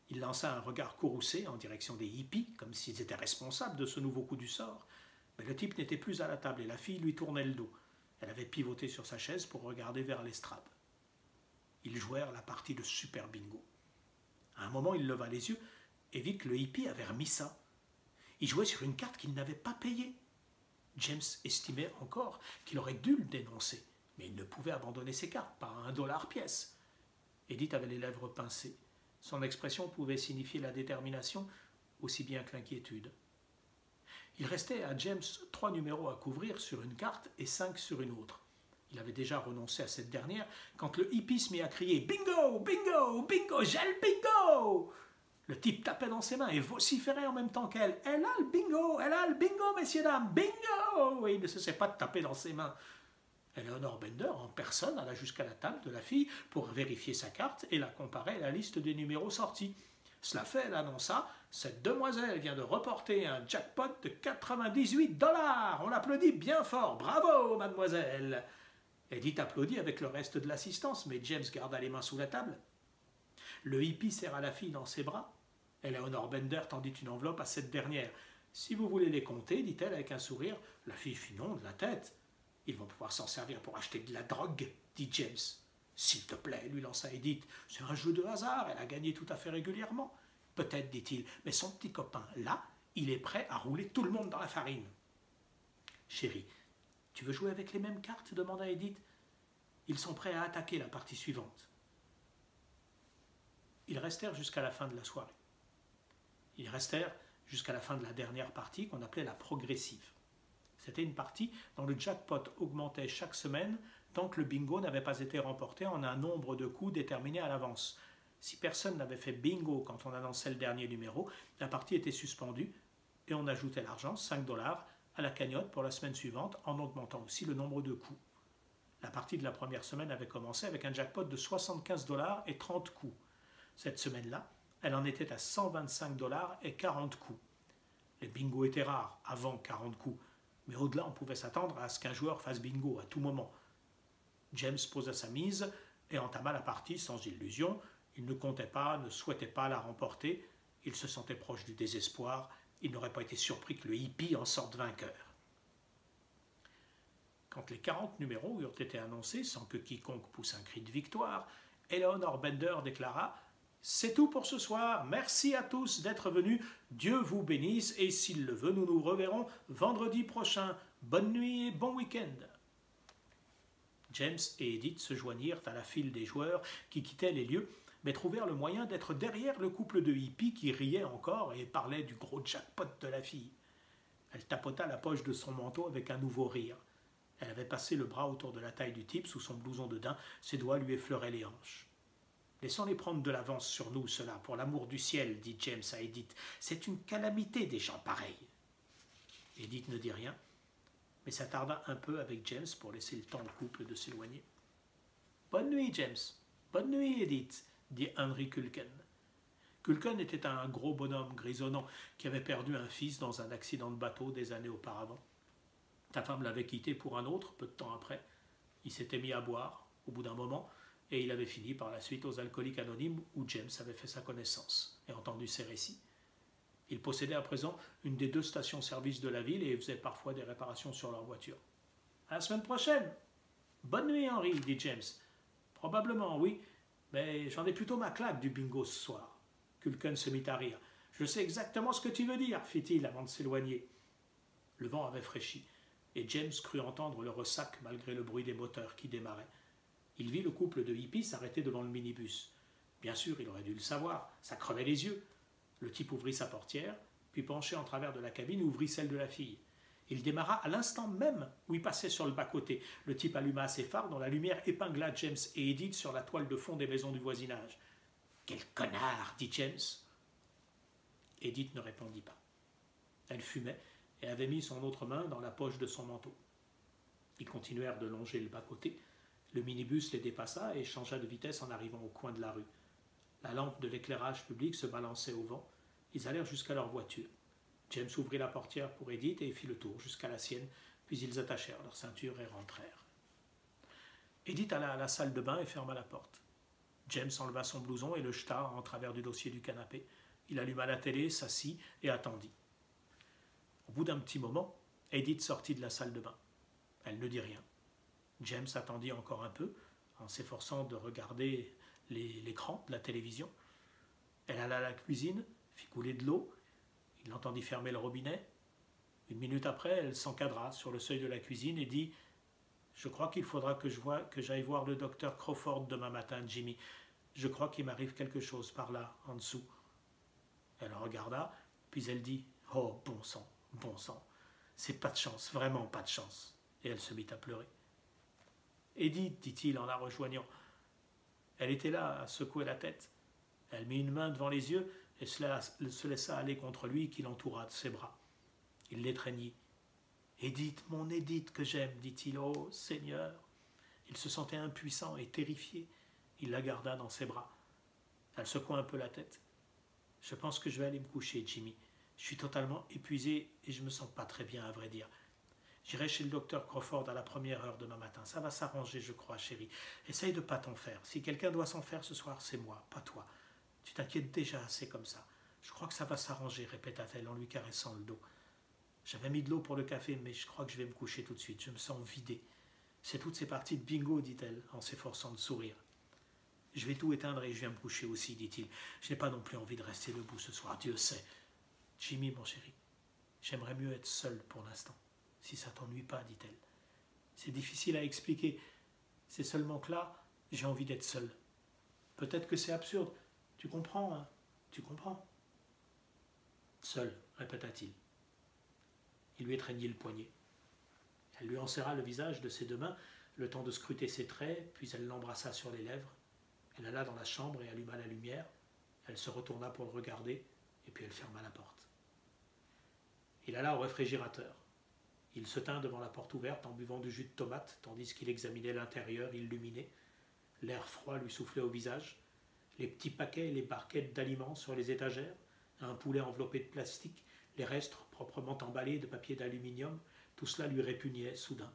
Speaker 1: Il lança un regard courroucé en direction des hippies, comme s'ils étaient responsables de ce nouveau coup du sort. Mais le type n'était plus à la table et la fille lui tournait le dos. Elle avait pivoté sur sa chaise pour regarder vers l'estrade. Ils jouèrent la partie de Super Bingo. À un moment, il leva les yeux et vit que le hippie avait remis ça. Il jouait sur une carte qu'il n'avait pas payée. James estimait encore qu'il aurait dû le dénoncer, mais il ne pouvait abandonner ses cartes, pas à $1 pièce. Edith avait les lèvres pincées. Son expression pouvait signifier la détermination aussi bien que l'inquiétude. Il restait à James 3 numéros à couvrir sur une carte et 5 sur une autre. Il avait déjà renoncé à cette dernière quand le hippie se mit à crier « Bingo, bingo, bingo, j'ai le bingo !» Le type tapait dans ses mains et vociférait en même temps qu'elle. « Elle a le bingo, messieurs, dames, bingo !» Et il ne cessait pas de taper dans ses mains. Eleanor Bender, en personne, alla jusqu'à la table de la fille pour vérifier sa carte et la comparer à la liste des numéros sortis. Cela fait, elle annonça « Cette demoiselle vient de reporter un jackpot de 98 $. On l'applaudit bien fort. Bravo, mademoiselle !» Edith applaudit avec le reste de l'assistance, mais James garda les mains sous la table. Le hippie serra la fille dans ses bras. Eleanor Bender tendit une enveloppe à cette dernière. « Si vous voulez les compter, dit-elle avec un sourire. » La fille fit non de la tête. « Ils vont pouvoir s'en servir pour acheter de la drogue, dit James. »« S'il te plaît, lui lança Edith. C'est un jeu de hasard, elle a gagné tout à fait régulièrement. »« Peut-être, dit-il, mais son petit copain, là, il est prêt à rouler tout le monde dans la farine. »« Chérie, tu veux jouer avec les mêmes cartes ?» demanda Edith. « Ils sont prêts à attaquer la partie suivante. » Ils restèrent jusqu'à la fin de la soirée. Ils restèrent jusqu'à la fin de la dernière partie qu'on appelait la progressive. C'était une partie dont le jackpot augmentait chaque semaine tant que le bingo n'avait pas été remporté en un nombre de coups déterminé à l'avance. Si personne n'avait fait bingo quand on annonçait le dernier numéro, la partie était suspendue et on ajoutait l'argent, 5 $, à la cagnotte pour la semaine suivante en augmentant aussi le nombre de coups. La partie de la première semaine avait commencé avec un jackpot de 75 $ et 30 coups. Cette semaine-là, elle en était à 125 $ et 40 coups. Les bingos étaient rares avant 40 coups, mais au-delà, on pouvait s'attendre à ce qu'un joueur fasse bingo à tout moment. James posa sa mise et entama la partie sans illusion. Il ne comptait pas, ne souhaitait pas la remporter. Il se sentait proche du désespoir. Il n'aurait pas été surpris que le hippie en sorte vainqueur. Quand les 40 numéros eurent été annoncés sans que quiconque pousse un cri de victoire, Eleanor Bender déclara « C'est tout pour ce soir. Merci à tous d'être venus. Dieu vous bénisse et s'il le veut, nous nous reverrons vendredi prochain. Bonne nuit et bon week-end. » James et Edith se joignirent à la file des joueurs qui quittaient les lieux, mais trouvèrent le moyen d'être derrière le couple de hippies qui riait encore et parlait du gros jackpot de la fille. Elle tapota la poche de son manteau avec un nouveau rire. Elle avait passé le bras autour de la taille du type sous son blouson de daim, ses doigts lui effleuraient les hanches. « Laissons-les prendre de l'avance sur nous, cela, pour l'amour du ciel, dit James à Edith. C'est une calamité des gens pareils. » Edith ne dit rien, mais s'attarda un peu avec James pour laisser le temps au couple de s'éloigner. « Bonne nuit, James. Bonne nuit, Edith, dit Henry Culkin. Culkin était un gros bonhomme grisonnant qui avait perdu un fils dans un accident de bateau des années auparavant. Ta femme l'avait quitté pour un autre, peu de temps après. Il s'était mis à boire, au bout d'un moment, et il avait fini par la suite aux Alcooliques Anonymes où James avait fait sa connaissance et entendu ses récits. Il possédait à présent une des 2 stations-service de la ville et faisait parfois des réparations sur leur voiture. « À la semaine prochaine !»« Bonne nuit, Henry, dit James. »« Probablement, oui, mais j'en ai plutôt ma claque du bingo ce soir. » Culkin se mit à rire. « Je sais exactement ce que tu veux dire, fit-il avant de s'éloigner. » Le vent avait fraîchi, et James crut entendre le ressac malgré le bruit des moteurs qui démarraient. Il vit le couple de hippies s'arrêter devant le minibus. Bien sûr, il aurait dû le savoir, ça crevait les yeux. Le type ouvrit sa portière, puis penché en travers de la cabine, ouvrit celle de la fille. Il démarra à l'instant même où il passait sur le bas-côté. Le type alluma ses phares dont la lumière épingla James et Edith sur la toile de fond des maisons du voisinage. « Quel connard !» dit James. Edith ne répondit pas. Elle fumait et avait mis son autre main dans la poche de son manteau. Ils continuèrent de longer le bas-côté. Le minibus les dépassa et changea de vitesse en arrivant au coin de la rue. La lampe de l'éclairage public se balançait au vent. Ils allèrent jusqu'à leur voiture. James ouvrit la portière pour Edith et fit le tour jusqu'à la sienne, puis ils attachèrent leur ceinture et rentrèrent. Edith alla à la salle de bain et ferma la porte. James enleva son blouson et le jeta en travers du dossier du canapé. Il alluma la télé, s'assit et attendit. Au bout d'un petit moment, Edith sortit de la salle de bain. Elle ne dit rien. James attendit encore un peu, en s'efforçant de regarder l'écran de la télévision. Elle alla à la cuisine, fit couler de l'eau. Il entendit fermer le robinet. 1 minute après, elle s'encadra sur le seuil de la cuisine et dit « Je crois qu'il faudra que j'aille voir le docteur Crawford demain matin, Jimmy. Je crois qu'il m'arrive quelque chose par là, en dessous. » Elle regarda, puis elle dit « Oh, bon sang, c'est pas de chance, vraiment pas de chance. » Et elle se mit à pleurer. « Edith, dit-il en la rejoignant. » Elle était là, à secouer la tête. Elle mit une main devant les yeux et se laissa aller contre lui qui l'entoura de ses bras. Il l'étreignit. « Edith, mon Edith que j'aime, dit-il. Oh Seigneur. Il se sentait impuissant et terrifié. Il la garda dans ses bras. Elle secoua un peu la tête. Je pense que je vais aller me coucher, Jimmy. Je suis totalement épuisé et je me sens pas très bien, à vrai dire. J'irai chez le docteur Crawford à la première heure demain matin. Ça va s'arranger, je crois, chérie. Essaye de pas t'en faire. Si quelqu'un doit s'en faire ce soir, c'est moi, pas toi. Tu t'inquiètes déjà assez comme ça. Je crois que ça va s'arranger, répéta-t-elle en lui caressant le dos. J'avais mis de l'eau pour le café, mais je crois que je vais me coucher tout de suite. Je me sens vidé. C'est toutes ces parties de bingo, dit-elle, en s'efforçant de sourire. Je vais tout éteindre et je viens me coucher aussi, dit-il. Je n'ai pas non plus envie de rester debout ce soir, Dieu sait. Jimmy, mon chéri, j'aimerais mieux être seul pour l'instant. Si ça t'ennuie pas, dit-elle. C'est difficile à expliquer. C'est seulement que là, j'ai envie d'être seul. Peut-être que c'est absurde. Tu comprends, hein? Tu comprends? Seul, répéta-t-il. Il lui étreignit le poignet. Elle lui enserra le visage de ses deux mains, le temps de scruter ses traits, puis elle l'embrassa sur les lèvres. Elle alla dans la chambre et alluma la lumière. Elle se retourna pour le regarder, et puis elle ferma la porte. Il alla au réfrigérateur. Il se tint devant la porte ouverte en buvant du jus de tomate, tandis qu'il examinait l'intérieur illuminé. L'air froid lui soufflait au visage. Les petits paquets et les barquettes d'aliments sur les étagères, un poulet enveloppé de plastique, les restes proprement emballés de papier d'aluminium, tout cela lui répugnait soudain.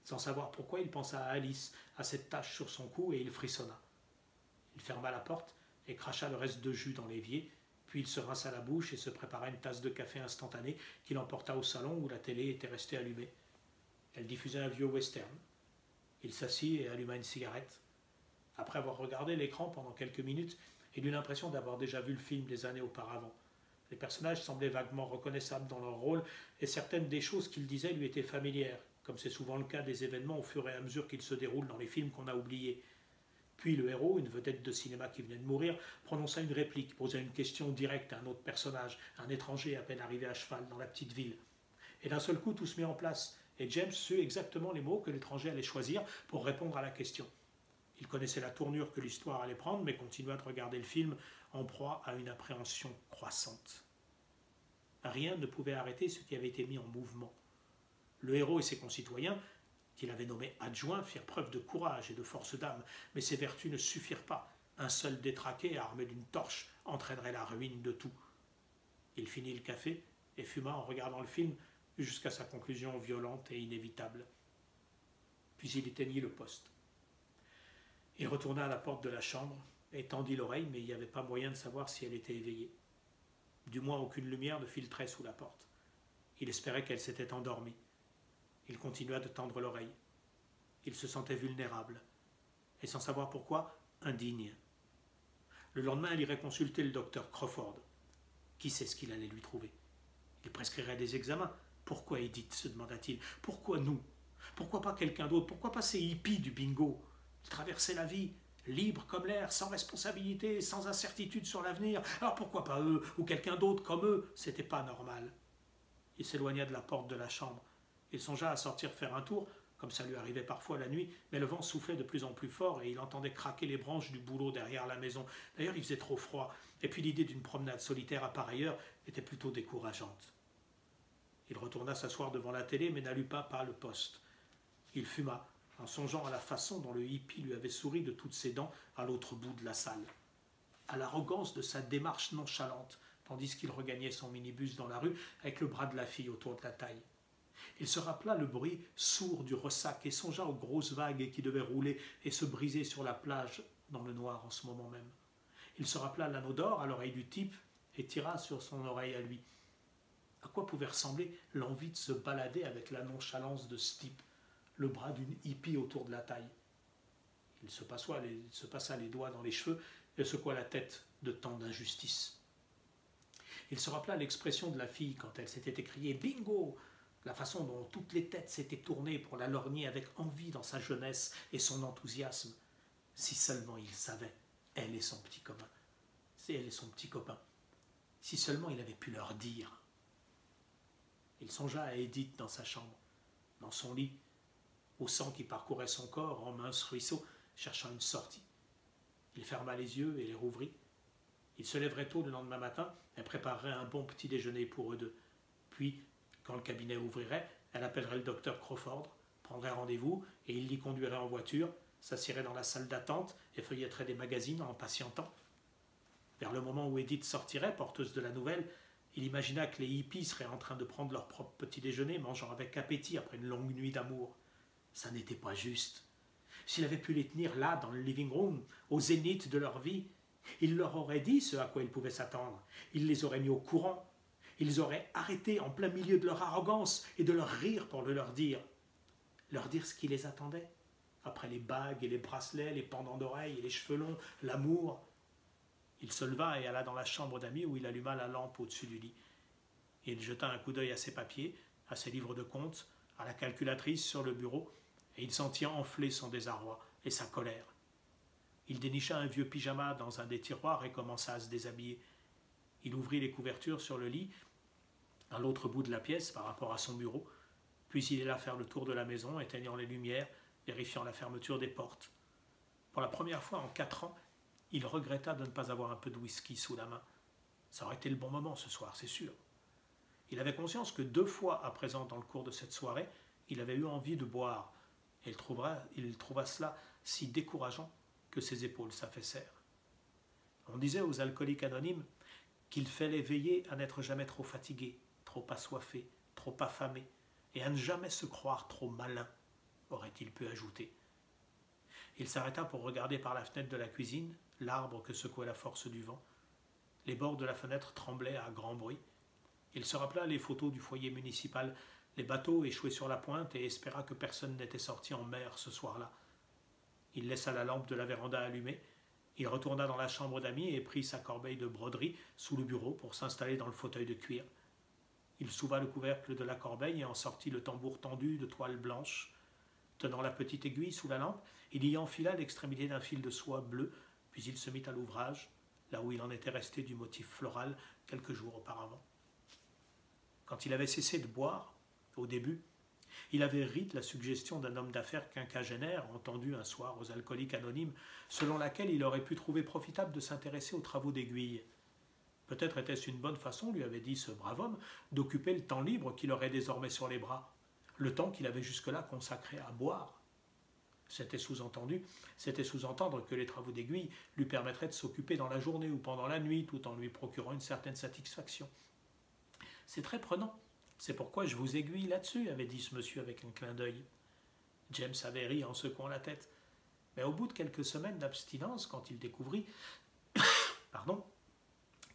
Speaker 1: Sans savoir pourquoi, il pensa à Alice, à cette tache sur son cou, et il frissonna. Il ferma la porte et cracha le reste de jus dans l'évier, puis il se rinça la bouche et se prépara une tasse de café instantané qu'il emporta au salon où la télé était restée allumée. Elle diffusait un vieux western. Il s'assit et alluma une cigarette. Après avoir regardé l'écran pendant quelques minutes, il eut l'impression d'avoir déjà vu le film des années auparavant. Les personnages semblaient vaguement reconnaissables dans leur rôle et certaines des choses qu'ils disaient lui étaient familières, comme c'est souvent le cas des événements au fur et à mesure qu'ils se déroulent dans les films qu'on a oubliés. Puis le héros, une vedette de cinéma qui venait de mourir, prononça une réplique, posa une question directe à un autre personnage, un étranger à peine arrivé à cheval dans la petite ville. Et d'un seul coup, tout se mit en place, et James sut exactement les mots que l'étranger allait choisir pour répondre à la question. Il connaissait la tournure que l'histoire allait prendre, mais continua de regarder le film en proie à une appréhension croissante. Rien ne pouvait arrêter ce qui avait été mis en mouvement. Le héros et ses concitoyens, qu'il avait nommés adjoints, firent preuve de courage et de force d'âme, mais ces vertus ne suffirent pas. Un seul détraqué, armé d'une torche, entraînerait la ruine de tout. Il finit le café et fuma en regardant le film jusqu'à sa conclusion violente et inévitable. Puis il éteignit le poste. Il retourna à la porte de la chambre et tendit l'oreille, mais il n'y avait pas moyen de savoir si elle était éveillée. Du moins, aucune lumière ne filtrait sous la porte. Il espérait qu'elle s'était endormie. Il continua de tendre l'oreille. Il se sentait vulnérable, et sans savoir pourquoi, indigne. Le lendemain, il irait consulter le docteur Crawford. Qui sait ce qu'il allait lui trouver? Il prescrirait des examens. Pourquoi Edith, se demanda-t-il? Pourquoi nous? Pourquoi pas quelqu'un d'autre? Pourquoi pas ces hippies du bingo? Ils traversaient la vie, libres comme l'air, sans responsabilité, sans incertitude sur l'avenir. Alors pourquoi pas eux, ou quelqu'un d'autre comme eux? C'était pas normal. Il s'éloigna de la porte de la chambre. Il songea à sortir faire un tour, comme ça lui arrivait parfois la nuit, mais le vent soufflait de plus en plus fort et il entendait craquer les branches du bouleau derrière la maison. D'ailleurs, il faisait trop froid, et puis l'idée d'une promenade solitaire à pareille heure était plutôt décourageante. Il retourna s'asseoir devant la télé, mais n'alluma pas le poste. Il fuma, en songeant à la façon dont le hippie lui avait souri de toutes ses dents à l'autre bout de la salle, à l'arrogance de sa démarche nonchalante, tandis qu'il regagnait son minibus dans la rue avec le bras de la fille autour de la taille. Il se rappela le bruit sourd du ressac et songea aux grosses vagues qui devaient rouler et se briser sur la plage dans le noir en ce moment même. Il se rappela l'anneau d'or à l'oreille du type et tira sur son oreille à lui. À quoi pouvait ressembler l'envie de se balader avec la nonchalance de ce type, le bras d'une hippie autour de la taille? Il se passa les doigts dans les cheveux et secoua la tête de tant d'injustice. Il se rappela l'expression de la fille quand elle s'était écriée « Bingo !» la façon dont toutes les têtes s'étaient tournées pour la lorgner avec envie dans sa jeunesse et son enthousiasme. Si seulement il savait, elle et son petit copain. C'est elle et son petit copain. Si seulement il avait pu leur dire. Il songea à Edith dans sa chambre, dans son lit, au sang qui parcourait son corps en mince ruisseau, cherchant une sortie. Il ferma les yeux et les rouvrit. Il se lèverait tôt le lendemain matin et préparerait un bon petit déjeuner pour eux deux. Puis, quand le cabinet ouvrirait, Elle appellerait le docteur Crawford, prendrait rendez-vous et il l'y conduirait en voiture, s'assirait dans la salle d'attente et feuilletterait des magazines en patientant. Vers le moment où Edith sortirait, porteuse de la nouvelle, il imagina que les hippies seraient en train de prendre leur propre petit déjeuner, mangeant avec appétit après une longue nuit d'amour. Ça n'était pas juste. S'il avait pu les tenir là, dans le living room, au zénith de leur vie, il leur aurait dit ce à quoi ils pouvaient s'attendre. Il les aurait mis au courant. Ils auraient arrêté en plein milieu de leur arrogance et de leur rire pour le leur dire. Leur dire ce qui les attendait. Après les bagues et les bracelets, les pendants d'oreilles et les cheveux longs, l'amour. Il se leva et alla dans la chambre d'amis où il alluma la lampe au-dessus du lit. Il jeta un coup d'œil à ses papiers, à ses livres de comptes, à la calculatrice sur le bureau, et il sentit enfler son désarroi et sa colère. Il dénicha un vieux pyjama dans un des tiroirs et commença à se déshabiller. Il ouvrit les couvertures sur le lit, à l'autre bout de la pièce par rapport à son bureau, puis il alla faire le tour de la maison, éteignant les lumières, vérifiant la fermeture des portes. Pour la première fois en 4 ans, il regretta de ne pas avoir un peu de whisky sous la main. Ça aurait été le bon moment ce soir, c'est sûr. Il avait conscience que 2 fois à présent dans le cours de cette soirée, il avait eu envie de boire, et il trouva cela si décourageant que ses épaules s'affaissèrent. On disait aux alcooliques anonymes qu'il fallait veiller à n'être jamais trop fatigué, trop assoiffé, trop affamé, et à ne jamais se croire trop malin, aurait-il pu ajouter. Il s'arrêta pour regarder par la fenêtre de la cuisine l'arbre que secouait la force du vent. Les bords de la fenêtre tremblaient à grand bruit. Il se rappela les photos du foyer municipal, les bateaux échoués sur la pointe et espéra que personne n'était sorti en mer ce soir-là. Il laissa la lampe de la véranda allumée. Il retourna dans la chambre d'amis et prit sa corbeille de broderie sous le bureau pour s'installer dans le fauteuil de cuir. Il souva le couvercle de la corbeille et en sortit le tambour tendu de toile blanche. Tenant la petite aiguille sous la lampe, il y enfila l'extrémité d'un fil de soie bleu, puis il se mit à l'ouvrage, là où il en était resté du motif floral quelques jours auparavant. Quand il avait cessé de boire, au début, il avait ri de la suggestion d'un homme d'affaires quinquagénaire entendu un soir aux alcooliques anonymes, selon laquelle il aurait pu trouver profitable de s'intéresser aux travaux d'aiguille. Peut-être était-ce une bonne façon, lui avait dit ce brave homme, d'occuper le temps libre qu'il aurait désormais sur les bras, le temps qu'il avait jusque-là consacré à boire. C'était sous-entendre que les travaux d'aiguille lui permettraient de s'occuper dans la journée ou pendant la nuit, tout en lui procurant une certaine satisfaction. « C'est très prenant, c'est pourquoi je vous aiguille là-dessus, » avait dit ce monsieur avec un clin d'œil. James avait ri en secouant la tête. Mais au bout de quelques semaines d'abstinence, quand il découvrit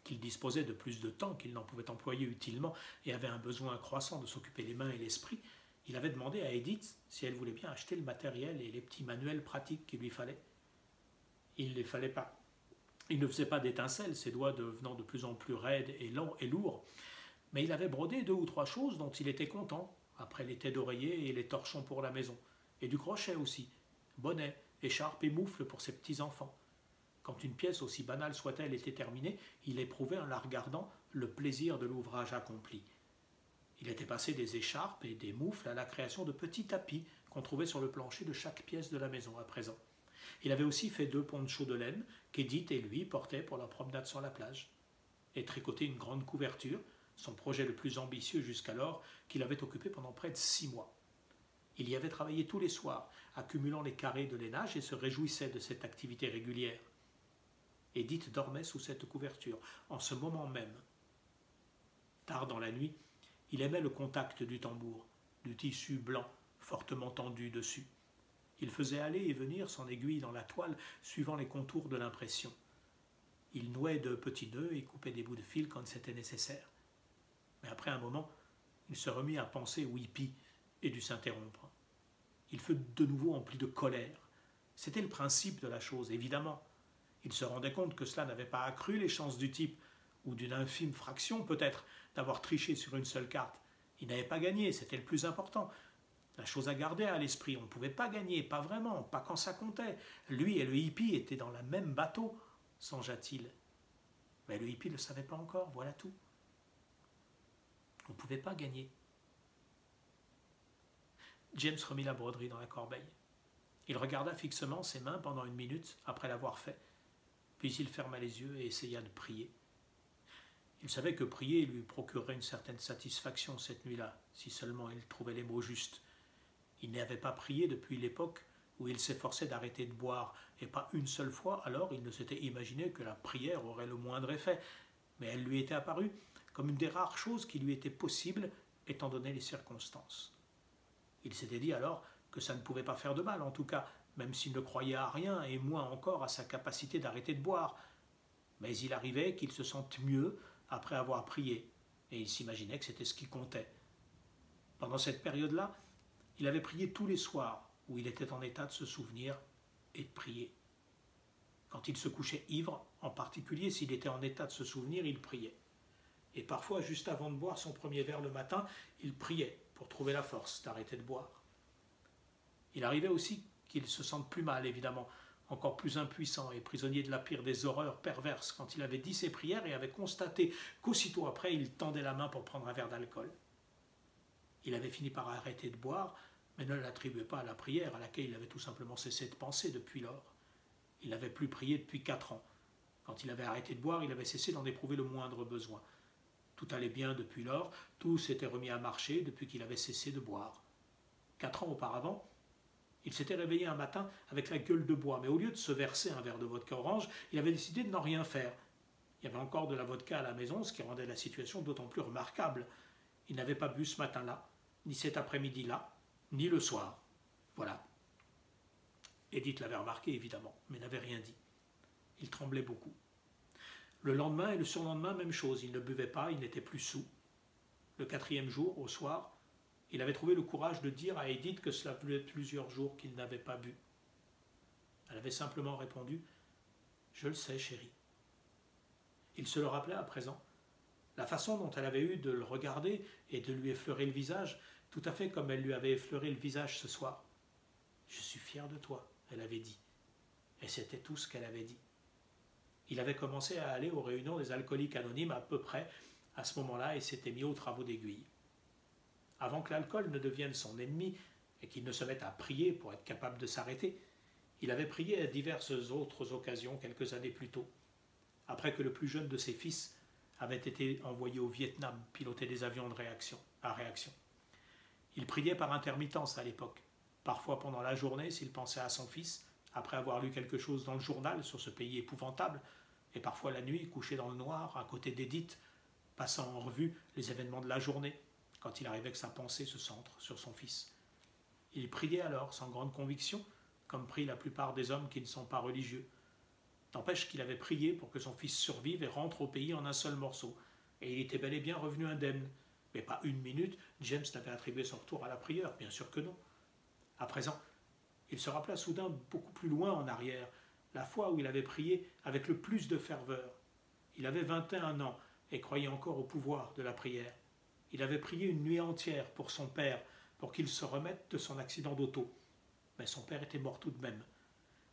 Speaker 1: qu'il disposait de plus de temps qu'il n'en pouvait employer utilement et avait un besoin croissant de s'occuper les mains et l'esprit, il avait demandé à Edith si elle voulait bien acheter le matériel et les petits manuels pratiques qu'il lui fallait. Il ne fallait pas. Il ne faisait pas d'étincelles, ses doigts devenant de plus en plus raides et lourds, mais il avait brodé 2 ou 3 choses dont il était content, après les têtes d'oreiller et les torchons pour la maison, et du crochet aussi, bonnet, écharpe et moufle pour ses petits-enfants. Quand une pièce aussi banale soit-elle était terminée, il éprouvait en la regardant le plaisir de l'ouvrage accompli. Il était passé des écharpes et des moufles à la création de petits tapis qu'on trouvait sur le plancher de chaque pièce de la maison à présent. Il avait aussi fait 2 ponchos de laine qu'Edith et lui portaient pour leur promenade sur la plage, et tricoté une grande couverture, son projet le plus ambitieux jusqu'alors, qu'il avait occupé pendant près de 6 mois. Il y avait travaillé tous les soirs, accumulant les carrés de lainage et se réjouissait de cette activité régulière. Edith dormait sous cette couverture, en ce moment même. Tard dans la nuit, il aimait le contact du tambour, du tissu blanc, fortement tendu dessus. Il faisait aller et venir son aiguille dans la toile, suivant les contours de l'impression. Il nouait de petits nœuds et coupait des bouts de fil quand c'était nécessaire. Mais après un moment, il se remit à penser au hippie et dut s'interrompre. Il fut de nouveau empli de colère. C'était le principe de la chose, évidemment. Il se rendait compte que cela n'avait pas accru les chances du type, ou d'une infime fraction peut-être, d'avoir triché sur une seule carte. Il n'avait pas gagné, c'était le plus important. La chose à garder à l'esprit, on ne pouvait pas gagner, pas vraiment, pas quand ça comptait. Lui et le hippie étaient dans le même bateau, songea-t-il. Mais le hippie ne le savait pas encore, voilà tout. On ne pouvait pas gagner. James remit la broderie dans la corbeille. Il regarda fixement ses mains pendant 1 minute après l'avoir fait, puis il ferma les yeux et essaya de prier. Il savait que prier lui procurerait une certaine satisfaction cette nuit-là, si seulement il trouvait les mots justes. Il n'avait pas prié depuis l'époque où il s'efforçait d'arrêter de boire, et pas une seule fois alors il ne s'était imaginé que la prière aurait le moindre effet, mais elle lui était apparue comme une des rares choses qui lui étaient possibles étant donné les circonstances. Il s'était dit alors que ça ne pouvait pas faire de mal, en tout cas, même s'il ne croyait à rien, et moins encore à sa capacité d'arrêter de boire. Mais il arrivait qu'il se sente mieux après avoir prié, et il s'imaginait que c'était ce qui comptait. Pendant cette période-là, il avait prié tous les soirs, où il était en état de se souvenir et de prier. Quand il se couchait ivre, en particulier s'il était en état de se souvenir, il priait. Et parfois, juste avant de boire son premier verre le matin, il priait pour trouver la force d'arrêter de boire. Il arrivait aussi qu'il se sente plus mal, évidemment, encore plus impuissant et prisonnier de la pire des horreurs perverses quand il avait dit ses prières et avait constaté qu'aussitôt après, il tendait la main pour prendre un verre d'alcool. Il avait fini par arrêter de boire, mais ne l'attribuait pas à la prière, à laquelle il avait tout simplement cessé de penser depuis lors. Il n'avait plus prié depuis 4 ans. Quand il avait arrêté de boire, il avait cessé d'en éprouver le moindre besoin. Tout allait bien depuis lors, tout s'était remis à marcher depuis qu'il avait cessé de boire. 4 ans auparavant, il s'était réveillé un matin avec la gueule de bois, mais au lieu de se verser un verre de vodka orange, il avait décidé de n'en rien faire. Il y avait encore de la vodka à la maison, ce qui rendait la situation d'autant plus remarquable. Il n'avait pas bu ce matin-là, ni cet après-midi-là, ni le soir. Voilà. Edith l'avait remarqué, évidemment, mais n'avait rien dit. Il tremblait beaucoup. Le lendemain et le surlendemain, même chose. Il ne buvait pas, il n'était plus saoul. Le 4e jour, au soir, il avait trouvé le courage de dire à Edith que cela faisait plusieurs jours qu'il n'avait pas bu. Elle avait simplement répondu « Je le sais, chérie ». Il se le rappelait à présent. La façon dont elle avait eu de le regarder et de lui effleurer le visage, tout à fait comme elle lui avait effleuré le visage ce soir. « Je suis fière de toi », elle avait dit. Et c'était tout ce qu'elle avait dit. Il avait commencé à aller aux réunions des alcooliques anonymes à peu près à ce moment-là et s'était mis aux travaux d'aiguille. Avant que l'alcool ne devienne son ennemi et qu'il ne se mette à prier pour être capable de s'arrêter, il avait prié à diverses autres occasions quelques années plus tôt, après que le plus jeune de ses fils avait été envoyé au Vietnam piloter des avions à réaction. Il priait par intermittence à l'époque, parfois pendant la journée s'il pensait à son fils, après avoir lu quelque chose dans le journal sur ce pays épouvantable, et parfois la nuit, couché dans le noir, à côté d'Edith, passant en revue les événements de la journée, quand il arrivait que sa pensée se centre sur son fils. Il priait alors, sans grande conviction, comme prient la plupart des hommes qui ne sont pas religieux. N'empêche qu'il avait prié pour que son fils survive et rentre au pays en un seul morceau, et il était bel et bien revenu indemne. Mais pas une minute, James n'avait attribué son retour à la prière, bien sûr que non. À présent, il se rappela soudain beaucoup plus loin en arrière, la fois où il avait prié avec le plus de ferveur. Il avait 21 ans et croyait encore au pouvoir de la prière. Il avait prié une nuit entière pour son père, pour qu'il se remette de son accident d'auto. Mais son père était mort tout de même.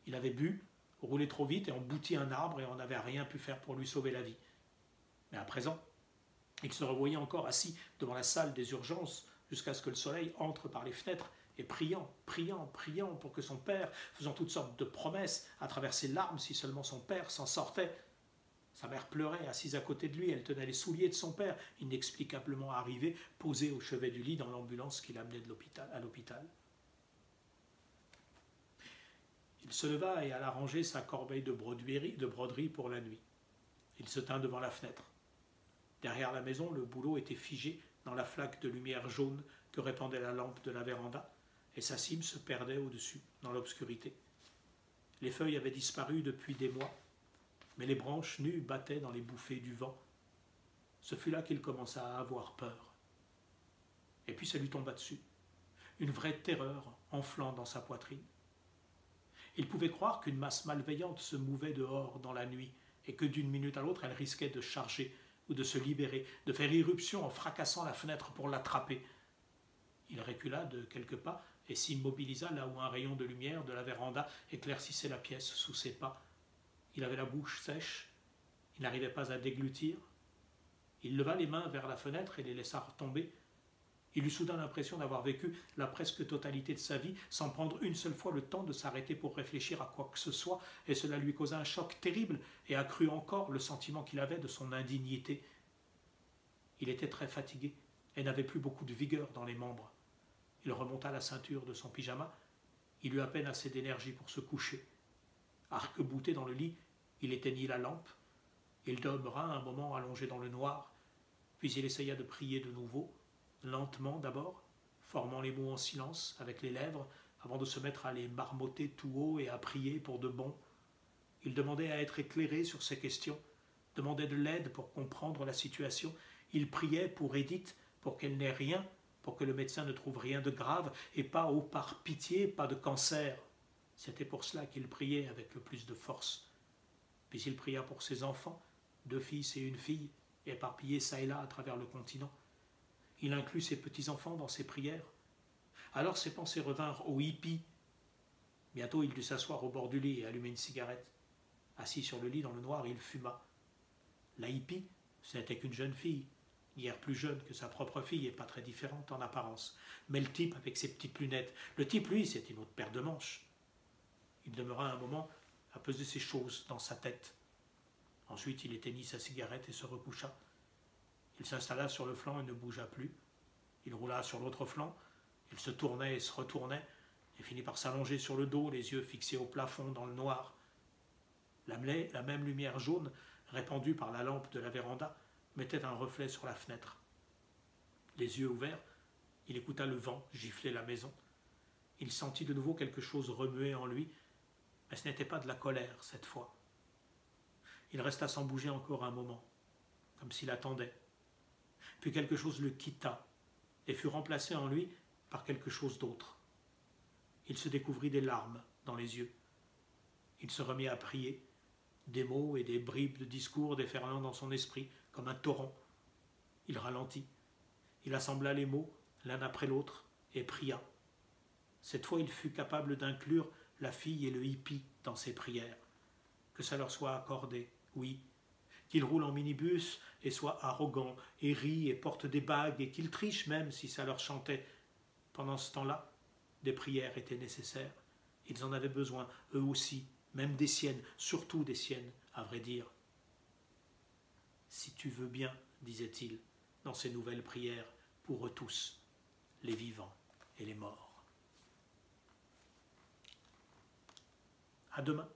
Speaker 1: Il avait bu, roulé trop vite et embouti un arbre et on n'avait rien pu faire pour lui sauver la vie. Mais à présent, il se revoyait encore assis devant la salle des urgences jusqu'à ce que le soleil entre par les fenêtres et priant pour que son père, faisant toutes sortes de promesses à travers ses larmes si seulement son père s'en sortait. Sa mère pleurait, assise à côté de lui, elle tenait les souliers de son père, inexplicablement arrivé, posé au chevet du lit dans l'ambulance qui l'amenait à l'hôpital. Il se leva et alla ranger sa corbeille de broderie pour la nuit. Il se tint devant la fenêtre. Derrière la maison, le bouleau était figé dans la flaque de lumière jaune que répandait la lampe de la véranda, et sa cime se perdait au-dessus, dans l'obscurité. Les feuilles avaient disparu depuis des mois, mais les branches nues battaient dans les bouffées du vent. Ce fut là qu'il commença à avoir peur. Et puis ça lui tomba dessus, une vraie terreur enflant dans sa poitrine. Il pouvait croire qu'une masse malveillante se mouvait dehors dans la nuit, et que d'une minute à l'autre elle risquait de charger ou de se libérer, de faire irruption en fracassant la fenêtre pour l'attraper. Il recula de quelques pas et s'immobilisa là où un rayon de lumière de la véranda éclaircissait la pièce sous ses pas. Il avait la bouche sèche, il n'arrivait pas à déglutir. Il leva les mains vers la fenêtre et les laissa retomber. Il eut soudain l'impression d'avoir vécu la presque totalité de sa vie sans prendre une seule fois le temps de s'arrêter pour réfléchir à quoi que ce soit, et cela lui causa un choc terrible et accrut encore le sentiment qu'il avait de son indignité. Il était très fatigué et n'avait plus beaucoup de vigueur dans les membres. Il remonta la ceinture de son pyjama. Il eut à peine assez d'énergie pour se coucher. Arc-bouté dans le lit, il éteignit la lampe. Il demeura un moment allongé dans le noir, puis il essaya de prier de nouveau, lentement d'abord, formant les mots en silence avec les lèvres, avant de se mettre à les marmotter tout haut et à prier pour de bon. Il demandait à être éclairé sur ces questions, demandait de l'aide pour comprendre la situation. Il priait pour Edith, pour qu'elle n'ait rien, pour que le médecin ne trouve rien de grave, et pas, oh, par pitié, pas de cancer. C'était pour cela qu'il priait avec le plus de force. Puis il pria pour ses enfants, 2 fils et une fille, éparpillés çà et là à travers le continent. Il inclut ses petits-enfants dans ses prières. Alors ses pensées revinrent au hippie. Bientôt il dut s'asseoir au bord du lit et allumer une cigarette. Assis sur le lit dans le noir, il fuma. La hippie, ce n'était qu'une jeune fille, guère plus jeune que sa propre fille et pas très différente en apparence. Mais le type avec ses petites lunettes, le type, lui, c'est une autre paire de manches. Il demeura un moment à peser ces choses dans sa tête. Ensuite, il éteignit sa cigarette et se recoucha. Il s'installa sur le flanc et ne bougea plus. Il roula sur l'autre flanc. Il se tournait et se retournait et finit par s'allonger sur le dos, les yeux fixés au plafond dans le noir. La même lumière jaune, répandue par la lampe de la véranda, mettait un reflet sur la fenêtre. Les yeux ouverts, il écouta le vent gifler la maison. Il sentit de nouveau quelque chose remuer en lui, mais ce n'était pas de la colère cette fois. Il resta sans bouger encore un moment, comme s'il attendait. Puis quelque chose le quitta et fut remplacé en lui par quelque chose d'autre. Il se découvrit des larmes dans les yeux. Il se remit à prier, des mots et des bribes de discours déferlant dans son esprit comme un torrent. Il ralentit. Il assembla les mots l'un après l'autre et pria. Cette fois, il fut capable d'inclure la fille et le hippie dans ses prières. Que ça leur soit accordé, oui. Qu'il roule en minibus et soit arrogant, et rit et porte des bagues, et qu'il triche même si ça leur chantait. Pendant ce temps-là, des prières étaient nécessaires. Ils en avaient besoin, eux aussi, même des siennes, surtout des siennes, à vrai dire. Si tu veux bien, disait-il, dans ses nouvelles prières, pour eux tous, les vivants et les morts. À demain.